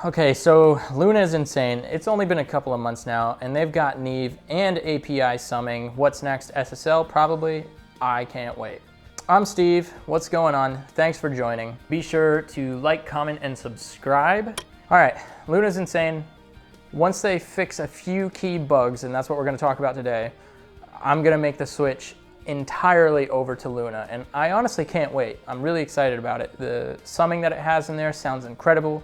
Okay, so Luna is insane. It's only been a couple of months now, and they've got Neve and API summing. What's next? SSL, probably? I can't wait. I'm Steve. What's going on? Thanks for joining. Be sure to like, comment, and subscribe. All right, Luna's insane. Once they fix a few key bugs, and that's what we're gonna talk about today, I'm gonna make the switch entirely over to Luna, and I honestly can't wait. I'm really excited about it. The summing that it has in there sounds incredible.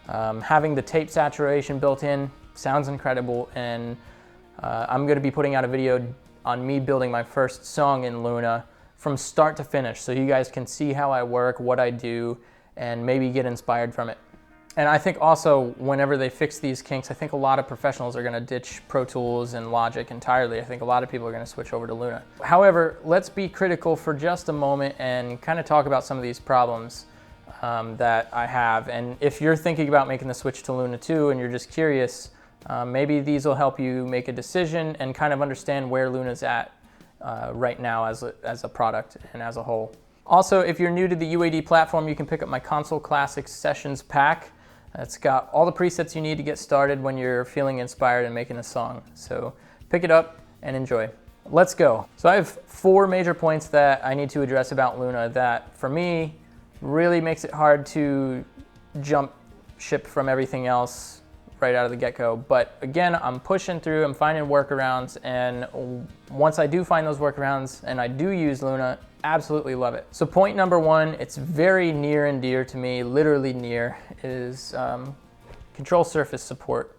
Having the tape saturation built in sounds incredible, and I'm going to be putting out a video on me building my first song in Luna from start to finish, so you guys can see how I work, what I do, and maybe get inspired from it. And I think also whenever they fix these kinks, I think a lot of professionals are going to ditch Pro Tools and Logic entirely. I think a lot of people are going to switch over to Luna. However, let's be critical for just a moment and kind of talk about some of these problems that I have. And if you're thinking about making the switch to Luna 2 and you're just curious, maybe these will help you make a decision and kind of understand where Luna's at right now as a product and as a whole. Also, if you're new to the UAD platform, you can pick up my Console Classics Sessions pack. It's got all the presets you need to get started when you're feeling inspired and making a song. So pick it up and enjoy. Let's go. So I have 4 major points that I need to address about Luna that, for me, really makes it hard to jump ship from everything else right out of the get-go. But again, I'm pushing through, I'm finding workarounds, and once I do find those workarounds and I do use Luna, absolutely love it. So point number 1, it's very near and dear to me, literally near, is control surface support.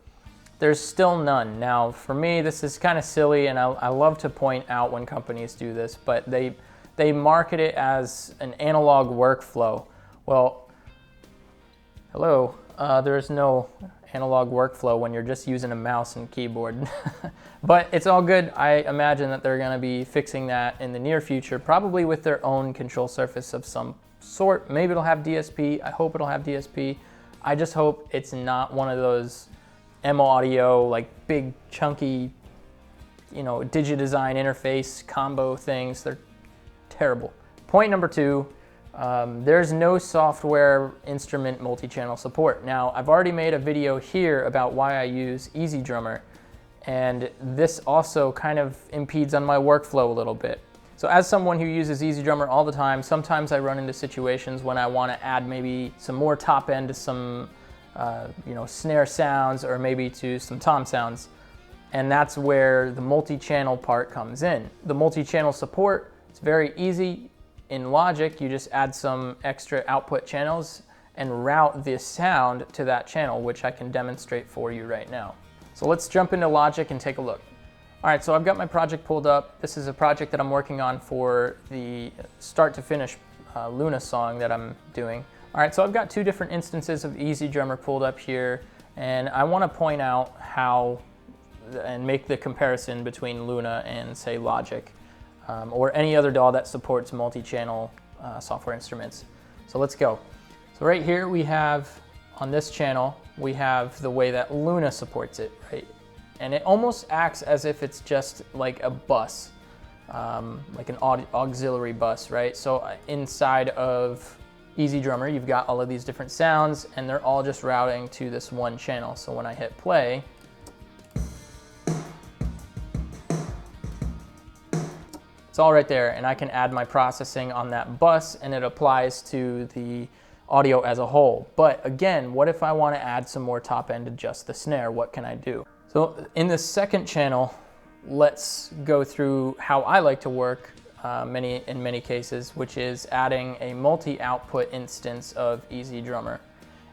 There's still none. Now, for me, this is kind of silly, and I love to point out when companies do this, but they market it as an analog workflow. Well, hello, there's no analog workflow when you're just using a mouse and keyboard. But it's all good. I imagine that they're gonna be fixing that in the near future, probably with their own control surface of some sort. Maybe it'll have DSP. I hope it'll have DSP. I just hope it's not one of those M-Audio, like big chunky, DigiDesign interface combo things. They're terrible. Point number 2, there's no software instrument multi-channel support. Now, I've already made a video here about why I use EZDrummer, and this also kind of impedes on my workflow a little bit. So as someone who uses EZDrummer all the time, sometimes I run into situations when I want to add maybe some more top end to some snare sounds, or maybe to some tom sounds, and that's where the multi-channel part comes in. The multi-channel support, it's very easy. In Logic, you just add some extra output channels and route the sound to that channel, which I can demonstrate for you right now. So let's jump into Logic and take a look. All right, so I've got my project pulled up. This is a project that I'm working on for the start to finish Luna song that I'm doing. All right, so I've got 2 different instances of EZDrummer pulled up here, and I want to point out how and make the comparison between Luna and, say, Logic. Or any other DAW that supports multi-channel software instruments. So let's go. So right here we have, on this channel, we have the way that Luna supports it, right? And it almost acts as if it's just like a bus, like an auxiliary bus, right? So inside of EZDrummer, you've got all of these different sounds, and they're all just routing to this one channel. So when I hit play, it's all right there, and I can add my processing on that bus, and it applies to the audio as a whole. But again, what if I want to add some more top end to just the snare? What can I do? So in the second channel, let's go through how I like to work in many cases, which is adding a multi-output instance of EZDrummer.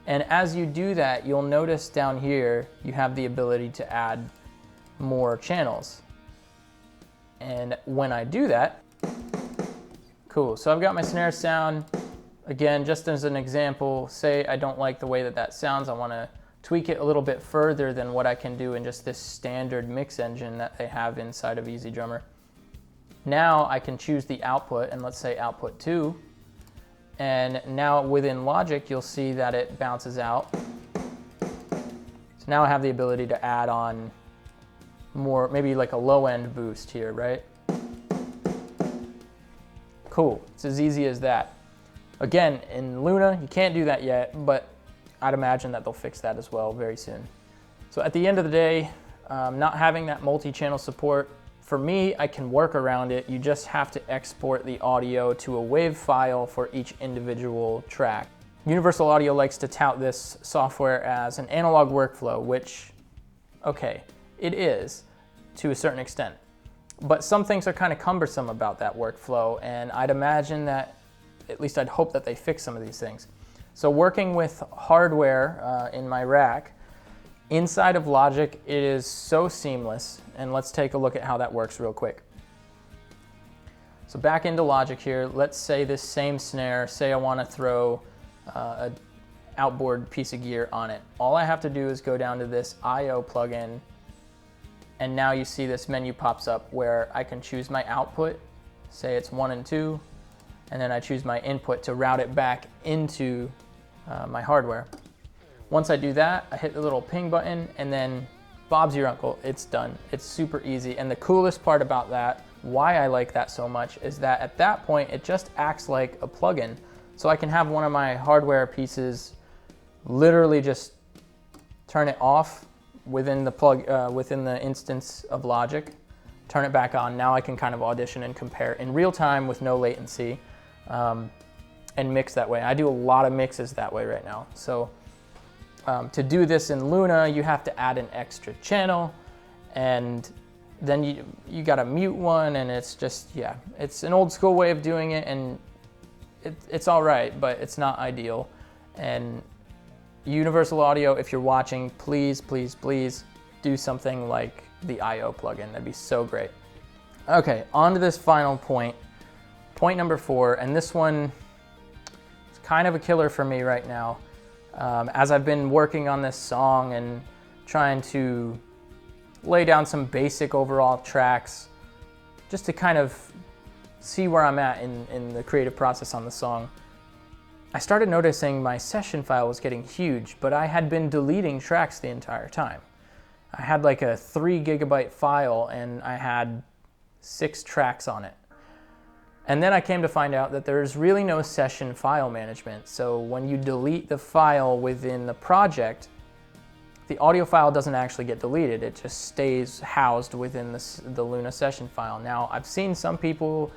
And as you do that, you'll notice down here, you have the ability to add more channels. And when I do that, cool. So I've got my snare sound. Again, just as an example, say I don't like the way that sounds. I want to tweak it a little bit further than what I can do in just this standard mix engine that they have inside of EZDrummer. Now I can choose the output, and let's say output 2. And now within Logic, you'll see that it bounces out. So now I have the ability to add on more, maybe like a low end boost here, right? Cool, it's as easy as that. Again, in Luna, you can't do that yet, but I'd imagine that they'll fix that as well very soon. So at the end of the day, not having that multi-channel support, for me, I can work around it. You just have to export the audio to a WAV file for each individual track. Universal Audio likes to tout this software as an analog workflow, which, okay, it is to a certain extent. But some things are kind of cumbersome about that workflow, and I'd imagine that, at least I'd hope that they fix some of these things. So working with hardware in my rack, inside of Logic, it is so seamless, and let's take a look at how that works real quick. So back into Logic here, let's say this same snare, say I want to throw an outboard piece of gear on it. All I have to do is go down to this I/O plugin, and now you see this menu pops up where I can choose my output, say it's 1 and 2, and then I choose my input to route it back into my hardware. Once I do that, I hit the little ping button, and then Bob's your uncle, it's done. It's super easy, and the coolest part about that, why I like that so much, is that at that point, it just acts like a plugin. So I can have one of my hardware pieces literally just turn it off within the within the instance of Logic, turn it back on. Now I can kind of audition and compare in real time with no latency, and mix that way. I do a lot of mixes that way right now. So to do this in Luna, you have to add an extra channel, and then you gotta mute one, and it's just, yeah, it's an old school way of doing it, and it's all right, but it's not ideal. And Universal Audio, if you're watching, please, please, please do something like the I/O plugin. That'd be so great. Okay, on to this final point. Point number 4, and this one is kind of a killer for me right now. As I've been working on this song and trying to lay down some basic overall tracks, just to kind of see where I'm at in the creative process on the song, I started noticing my session file was getting huge, but I had been deleting tracks the entire time. I had like a 3 gigabyte file, and I had 6 tracks on it. And then I came to find out that there's really no session file management. So when you delete the file within the project, the audio file doesn't actually get deleted. It just stays housed within the Luna session file. Now, I've seen some people,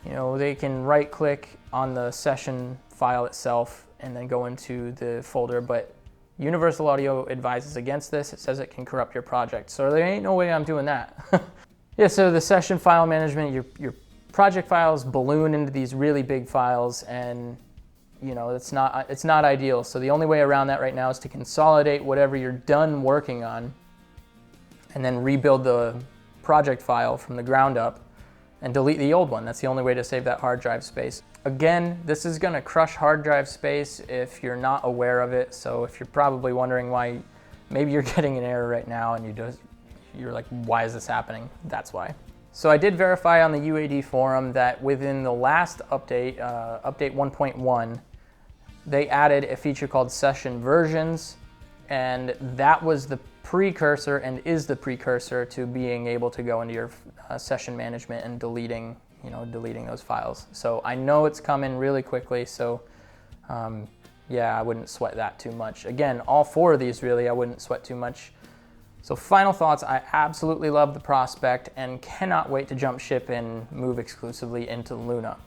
you know, they can right click on the session file itself and then go into the folder, but Universal Audio advises against this. It says it can corrupt your project. So there ain't no way I'm doing that. Yeah, so the session file management, your project files balloon into these really big files, and you know, it's not ideal. So the only way around that right now is to consolidate whatever you're done working on and then rebuild the project file from the ground up and delete the old one. That's the only way to save that hard drive space. Again, this is gonna crush hard drive space if you're not aware of it. So if you're probably wondering why, maybe you're getting an error right now and you're like, why is this happening? That's why. So I did verify on the UAD forum that within the last update, update 1.1, they added a feature called session versions, and that was the precursor and is the precursor to being able to go into your session management and deleting those files. So I know it's coming really quickly, so yeah, I wouldn't sweat that too much. Again, all 4 of these really, I wouldn't sweat too much. So final thoughts, I absolutely love the prospect and cannot wait to jump ship and move exclusively into Luna.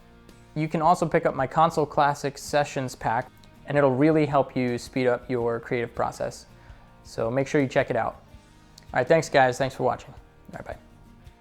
You can also pick up my Console Classic Sessions pack, and it'll really help you speed up your creative process. So make sure you check it out. All right, thanks guys, thanks for watching. All right, bye.